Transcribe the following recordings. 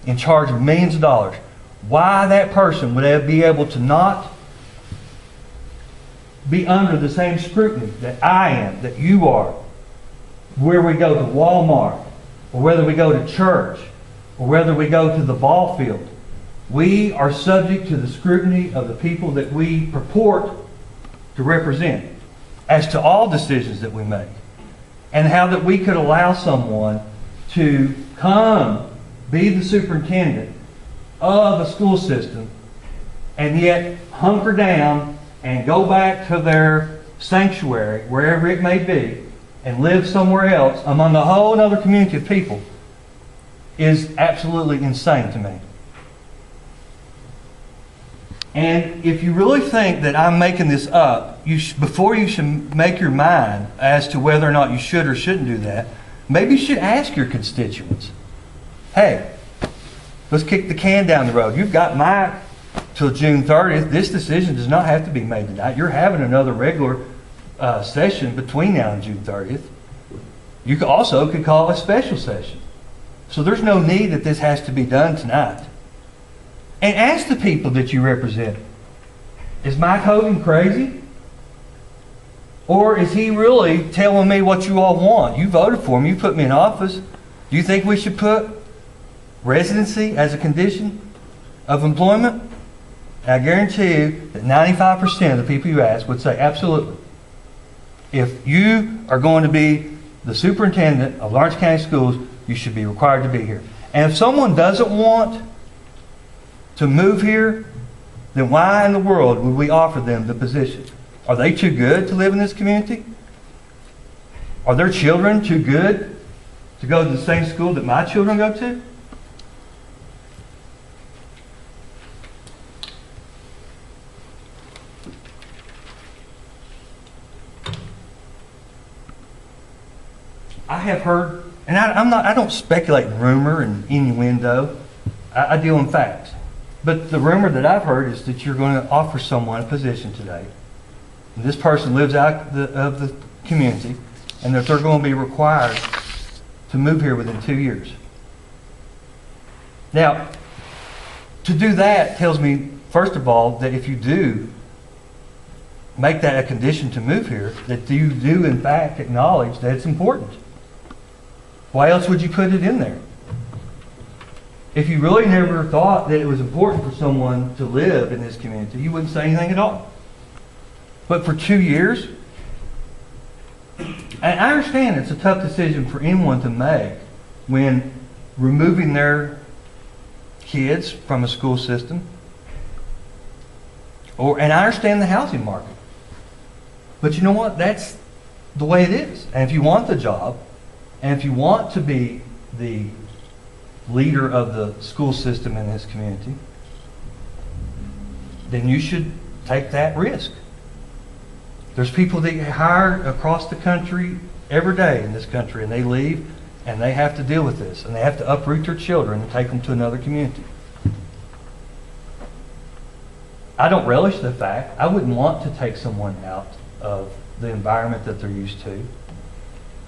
in charge of millions of dollars, why that person would be able to not be under the same scrutiny that I am, that you are, where we go to Walmart, or whether we go to church, or whether we go to the ball field. We are subject to the scrutiny of the people that we purport to represent as to all decisions that we make. And how that we could allow someone to come be the superintendent of a school system and yet hunker down and go back to their sanctuary, wherever it may be, and live somewhere else among a whole other community of people is absolutely insane to me. And if you really think that I'm making this up, before you should make your mind as to whether or not you should or shouldn't do that, maybe you should ask your constituents, hey, let's kick the can down the road. You've got Mike till June 30th. This decision does not have to be made tonight. You're having another regular session between now and June 30th. You could also call a special session. So there's no need that this has to be done tonight. And ask the people that you represent, is Mike Hogan crazy? Or is he really telling me what you all want? You voted for me. You put me in office. Do you think we should put residency as a condition of employment? And I guarantee you that 95% of the people you ask would say absolutely. If you are going to be the superintendent of Lawrence County Schools, you should be required to be here. And if someone doesn't want to move here, then why in the world would we offer them the position? Are they too good to live in this community? Are their children too good to go to the same school that my children go to? I have heard, and I don't speculate in rumor and innuendo. I deal in facts. But the rumor that I've heard is that you're going to offer someone a position today. And this person lives out of the community, and that they're going to be required to move here within 2 years. Now, to do that tells me, first of all, that if you do make that a condition to move here, that you do in fact acknowledge that it's important. Why else would you put it in there? If you really never thought that it was important for someone to live in this community, you wouldn't say anything at all. But for 2 years, and I understand it's a tough decision for anyone to make when removing their kids from a school system. And I understand the housing market. But you know what? That's the way it is. And if you want the job, and if you want to be the leader of the school system in this community, then you should take that risk. There's people that get hired across the country every day in this country, and they leave and they have to deal with this, and they have to uproot their children and take them to another community. I don't relish the fact. I wouldn't want to take someone out of the environment that they're used to,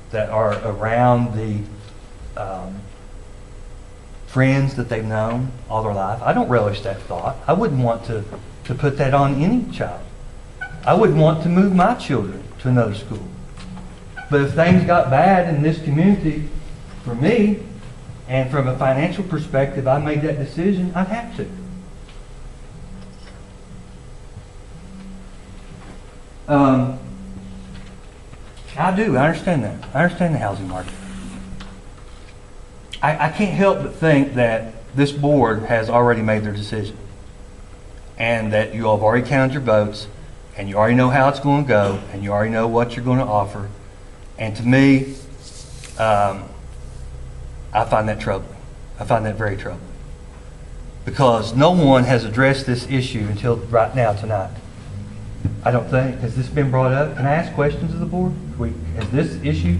that are around the friends that they've known all their life. I don't relish that thought. I wouldn't want to put that on any child. I wouldn't want to move my children to another school. But if things got bad in this community for me, and from a financial perspective, I made that decision, I'd have to. I do. I understand that. I understand the housing market. I can't help but think that this board has already made their decision, and that you all have already counted your votes, and you already know how it's going to go, and you already know what you're going to offer. And to me, I find that troubling. I find that very troubling, because no one has addressed this issue until right now tonight. I don't think. Has this been brought up? Can I ask questions of the board? Has this issue,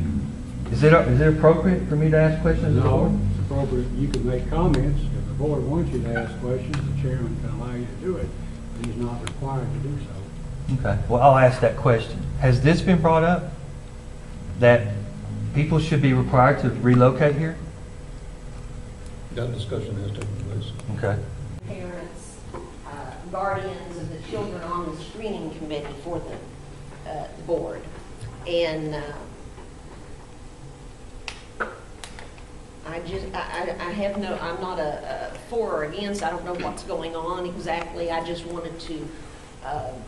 is it appropriate for me to ask questions of the board? No, it's appropriate. You can make comments. If the board wants you to ask questions, the chairman can allow you to do it, but he's not required to do so. Okay. Well, I'll ask that question. Has this been brought up? That people should be required to relocate here? That discussion has taken place. Okay. Parents, guardians of the children on the screening committee for the board. And I have no, I'm not a for or against, I don't know what's going on exactly. I just wanted to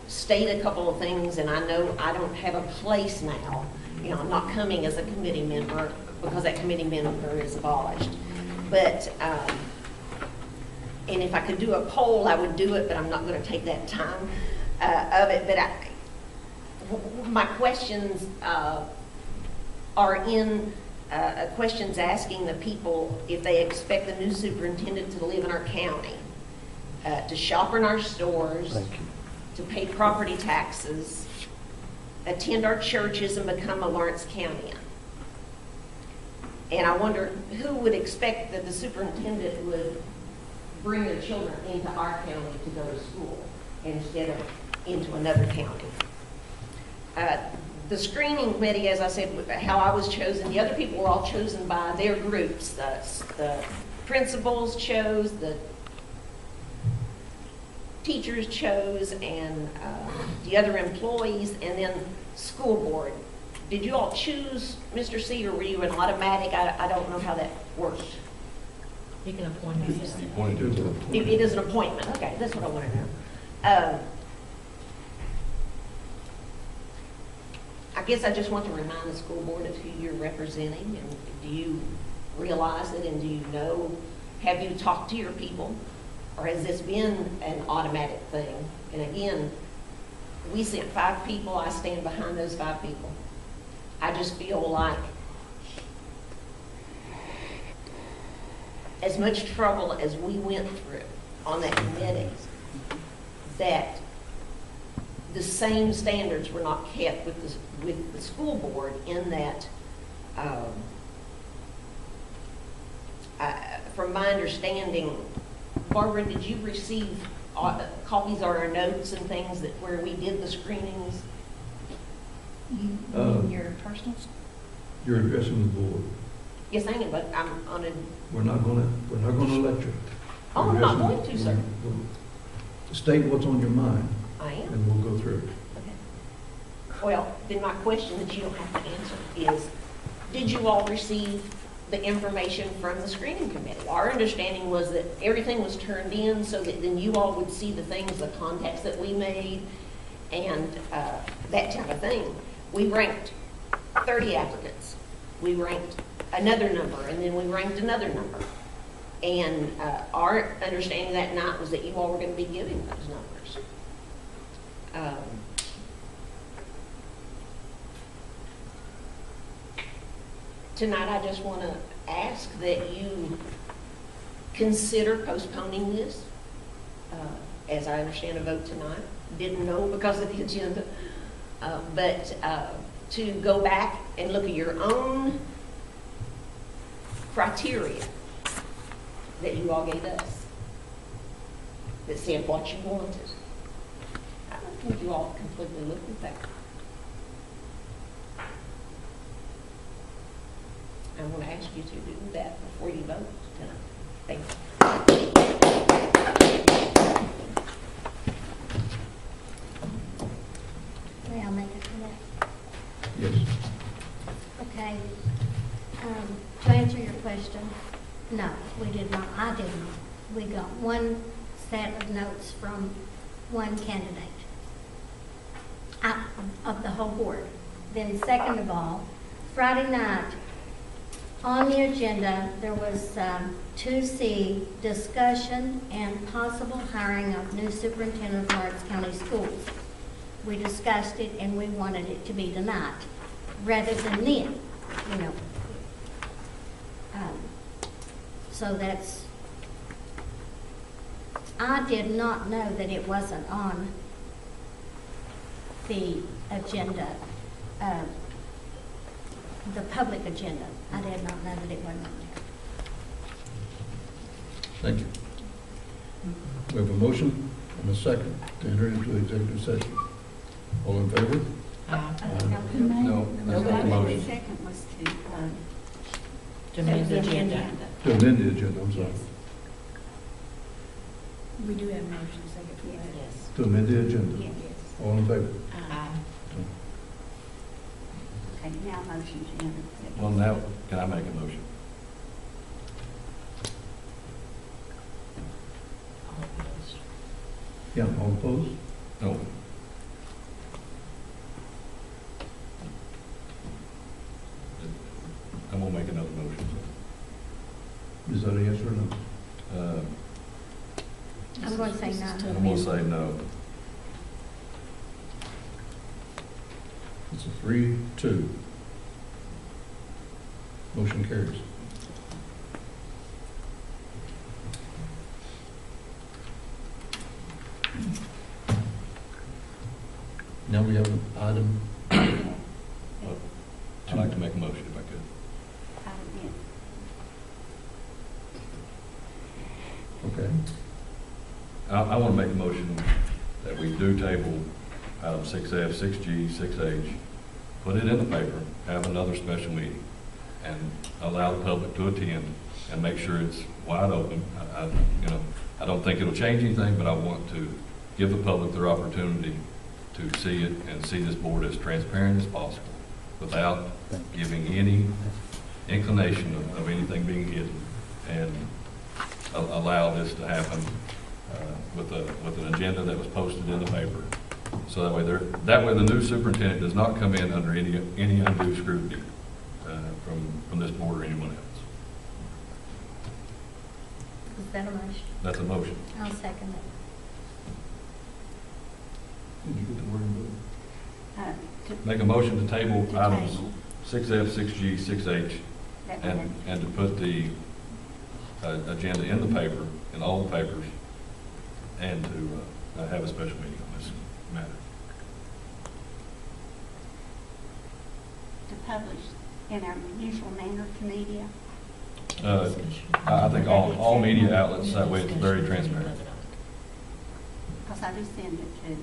state a couple of things, and I know I don't have a place now. You know, I'm not coming as a committee member because that committee member is abolished. But, and if I could do a poll, I would do it, but I'm not going to take that time of it. But my questions are in questions asking the people if they expect the new superintendent to live in our county, to shop in our stores, Thank you. to pay property taxes, attend our churches, and become a Lawrence Countian. And I wonder who would expect that the superintendent would bring their children into our county to go to school instead of into another county. The screening committee, as I said, how I was chosen, the other people were all chosen by their groups. The principals chose, the teachers chose, and the other employees, and then school board. Did you all choose Mr. C, or were you an automatic? I don't know how that worked. You can appoint us. It is an appointment. Okay, that's what I want to know. I guess I just want to remind the school board of who you're representing, and do you realize it, and do you know, have you talked to your people, or has this been an automatic thing? And again, we sent 5 people, I stand behind those 5 people. I just feel like as much trouble as we went through on that committee, that the same standards were not kept with the school board, in that, from my understanding, Barbara, did you receive copies of our notes and things that where we did the screenings? You mean your personal? You're addressing the board. Yes, I am, but I'm on a. We're not gonna lecture. Oh, I'm not going to, sir. State what's on your mind, I am. and we'll go through it. Okay. Well, then my question that you don't have to answer is, did you all receive the information from the screening committee? Our understanding was that everything was turned in so that then you all would see the things, the contacts that we made, and that type of thing. We ranked 30 applicants. We ranked another number, and then we ranked another number. And our understanding that night was that you all were going to be giving those numbers. Tonight, I just want to ask that you consider postponing this. As I understand, a vote tonight. Didn't know because of the agenda. But to go back and look at your own criteria that you all gave us, that said what you wanted. I don't think you all completely looked at that. I want to ask you to do that before you vote tonight. Thank you. May I make a comment? Yes. Okay. To answer your question, no, we did not. I did not. We got one set of notes from one candidate of the whole board. Then second of all, Friday night, on the agenda, there was 2C, discussion and possible hiring of new superintendent of Lawrence County Schools. We discussed it and we wanted it to be tonight rather than then, you know. So that's, I did not know that it wasn't on the agenda, the public agenda. I did not know that it wasn't on there. Thank you. We have a motion and a second to enter into executive session. All in favor? No. Nobody. Motion. To amend the agenda. To amend the agenda, I'm sorry. We do have a motion second for that. Yes. To amend the agenda. Yes. All in favor? Aye. Okay, now motion to enter. Well, now, can I make a motion? Yeah, all opposed? No. I'm gonna make another motion. Is that a yes or no? I'm going to say no. I'm gonna say no. It's a 3-2. Motion carries. Now we have an item, I'd like to make a motion if I could. okay, I want to make a motion that we do table item 6F, 6G, 6H, put it in the paper, have another special meeting, and allow the public to attend, and make sure it's wide open. I don't think it'll change anything, but I want to give the public their opportunity to see it and see this board as transparent as possible, without giving any inclination of anything being hidden, and allow this to happen with an agenda that was posted in the paper. So that way the new superintendent does not come in under any undue scrutiny from this board or anyone else. Is that a motion? That's a motion. I'll second it. did you get the word? Make a motion to table To items table. 6F, 6G, 6H, and to put the agenda in the paper, in all the papers, and to have a special meeting on this matter. To publish in our usual manner to media. I think all media outlets, that way it's very transparent. Because I do send it to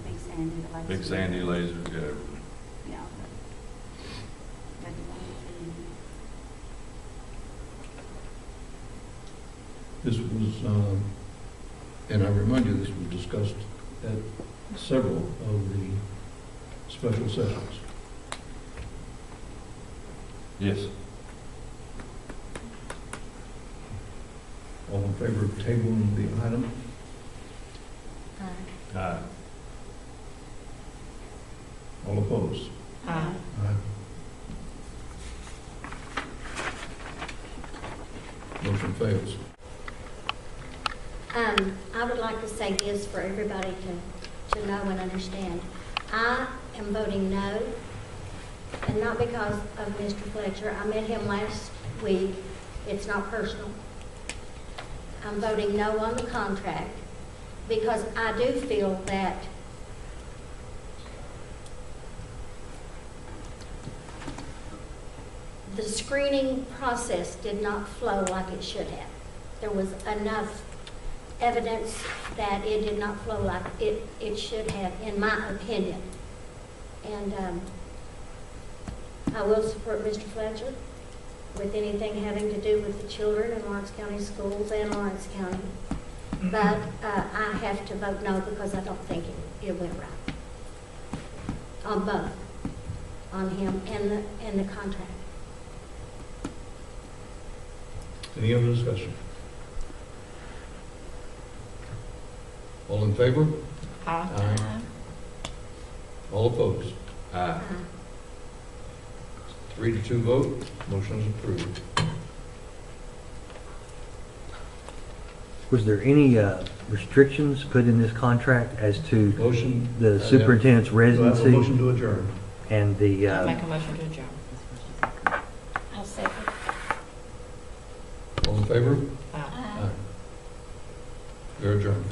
Big Sandy, the last. Big Sandy, Laser, yeah. Yeah. but This was, and I remind you, this was discussed at several of the special sessions. Yes. All in favor of tabling the item? Aye. All opposed? Aye. Motion fails. I would like to say this for everybody to know and understand. I am voting no, and not because of Mr. Fletcher. I met him last week. It's not personal. I'm voting no on the contract because I do feel that the screening process did not flow like it should have. There was enough evidence that it did not flow like it should have, in my opinion. And I will support Mr. Fletcher with anything having to do with the children in Lawrence County Schools and Lawrence County. But I have to vote no because I don't think it went right. On both, on him and the contract. Any other discussion? All in favor? Aye. All opposed? Aye. 3-2 vote, motion is approved. Was there any restrictions put in this contract as to Motion. the superintendent's Do I have a residency motion to adjourn? and the, I'll make a motion to adjourn. I'll second. All in favor? Aye. Aye. You're adjourned.